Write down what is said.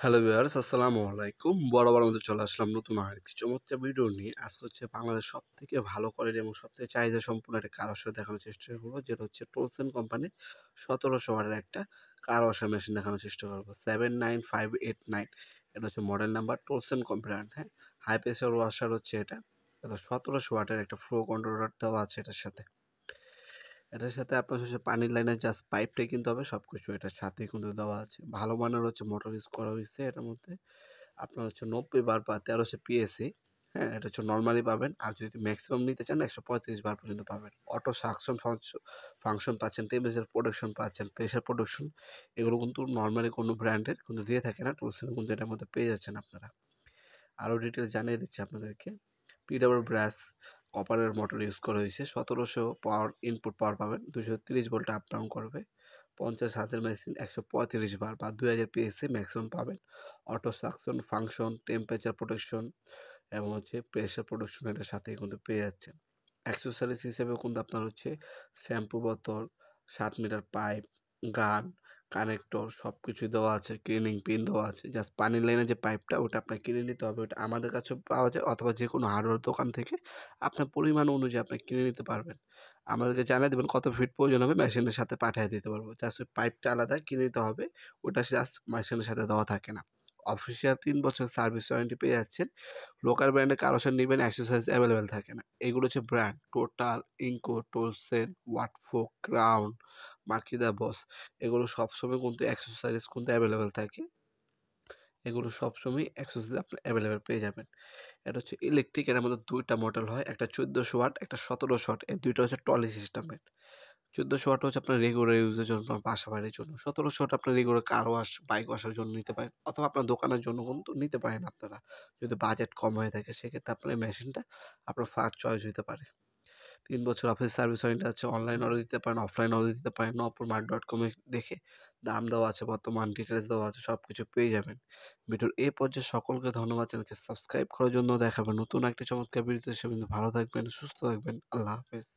Hello viewers, আসসালামু আলাইকুম। বরাবর মতো চলে আসলাম নতুন আরেকটি চমৎকার ভিডিও নিয়ে। আজকে হচ্ছে বাংলাদেশ সবথেকে ভালো কোয়ালিটি এবং সবথেকে চাহিদা সম্পন্ন একটা কার ওয়াশ দেখানোর চেষ্টা করব, যেটা হচ্ছে টোলসন কোম্পানির 1700 ওয়াটের একটা কার ওয়াশার মেশিন দেখানোর চেষ্টা করব। 79589, এটা হচ্ছে মডেল নাম্বার, টোলসন কোম্পানির। হ্যাঁ, হাই প্রেসার ওয়াশার হচ্ছে এটা। 1700 ওয়াটের একটা ফ্লো কন্ট্রোলার দেওয়া আছে এটার সাথে আপনার হচ্ছে পানির লাইনের জাস্ট পাইপটাই কিনতে হবে, সবকিছু এটার সাথেই কিন্তু দেওয়া আছে। ভালো মানের হচ্ছে মোটর ইউজ করা হয়েছে এটার মধ্যে। আপনার হচ্ছে 90 বার বা 1300 পিএসসি। হ্যাঁ, এটা হচ্ছে নরমালি পাবেন। আর যদি ম্যাক্সিমাম নিতে চান 135 বার পর্যন্ত পাবেন। অটো সাকশন ফাংশন পাচ্ছেন, টেম্পারেচার প্রোডাকশন পাচ্ছেন, প্রেশার প্রোডাকশন। এগুলো কিন্তু নরমালি কোনো ব্র্যান্ডের কিন্তু দিয়ে থাকে না, টুলসের কিন্তু এটার মধ্যে পেয়ে যাচ্ছেন আপনারা। আরও ডিটেলস জানিয়ে দিচ্ছি আপনাদেরকে। পিডব্লিউ ব্রাশ কপারের মোটর ইউজ করা হয়েছে। 1700 পাওয়ার ইনপুট পাওয়ার পাবেন, 230 ভোল্ট আপ ডাউন করবে। 50 হাজার মেশিন 135 বার বা 2000 পিএসসি ম্যাক্সিমাম পাবেন। Auto suction function, temperature protection এবং হচ্ছে প্রেশার প্রোডাকশন এটার সাথেই কিন্তু পেয়ে যাচ্ছেন। অ্যাক্সেসরিজ হিসেবে কিন্তু আপনার হচ্ছে শ্যাম্পু বোতল, 7 মিটার পাইপ, গান, কানেক্টর সব কিছু দেওয়া আছে। ক্লিনিং পিন দেওয়া আছে। জাস্ট পানির লাইনের যে পাইপটা ওটা আপনাকে কিনে নিতে হবে। ওটা আমাদের কাছেও পাওয়া যায়, অথবা যে কোনো হার্ডওয়্যার দোকান থেকে আপনার পরিমাণ অনুযায়ী আপনি কিনে নিতে পারবেন। আমাদেরকে জানিয়ে দেবেন কত ফিট প্রয়োজন হবে, মেশিনের সাথে পাঠিয়ে দিতে পারবো। জাস্ট ওই পাইপটা আলাদা কিনে নিতে হবে, ওটা জাস্ট মেশিনের সাথে দেওয়া থাকে না। অফিসিয়াল 3 বছর সার্ভিস ওয়ারেন্টি পেয়ে যাচ্ছেন। লোকাল ব্র্যান্ডের কারোসার নিবেন, অ্যাক্সেসরিজ অ্যাভেলেবেল থাকে না। এগুলো হচ্ছে ব্র্যান্ড টোটাল, ইনকো, টোলসেন, ওয়াটফো, ক্রাউন, মাকিদা বস। এগুলো সবসময় কিন্তু অ্যাক্সেসরিজ কিন্তু অ্যাভেলেবেল থাকে। এগুলো সবসময় অ্যাক্সেসরিজ আপনি অ্যাভেলেবেল পেয়ে যাবেন। এটা হচ্ছে ইলেকট্রিক, এর মধ্যে 2টা মডেল হয়, একটা 1400 ওয়াট, একটা 1700 ওয়াট। এই দুইটা হচ্ছে টলি সিস্টেমের। 1400 ওয়াট হচ্ছে আপনার রেগুলার ইউজের জন্য, বাসা বাড়ির জন্য। 1700 ওয়াট আপনার রেগুলার কার ওয়াশ, বাইক ওয়াশের জন্য নিতে পারেন, অথবা আপনার দোকানের জন্য কিন্তু নিতে পারেন আপনারা। যদি বাজেট কম হয়ে থাকে সেক্ষেত্রে আপনার এই মেশিনটা আপনার ফার্স্ট চয়েস হতে পারে। 3 বছর অফিস সার্ভিস ওয়ারেন্টি আছে। অনলাইন অর্ডার দিতে পারেন, অফলাইন অর্ডার দিতে পারেন। নপুরমার্ট.com এ দেখে দাম দেওয়া আছে, বর্তমান ডিটেইলস দেওয়া আছে, সবকিছু পেয়ে যাবেন। ভিডিওর এ পর্যায়ে সকলকে ধন্যবাদ। চ্যানেলকে সাবস্ক্রাইব করার জন্য। দেখাবেন নতুন একটি চমৎকার ভিডিওতে। সে পর্যন্ত ভালো থাকবেন, সুস্থ থাকবেন। আল্লাহ হাফেজ।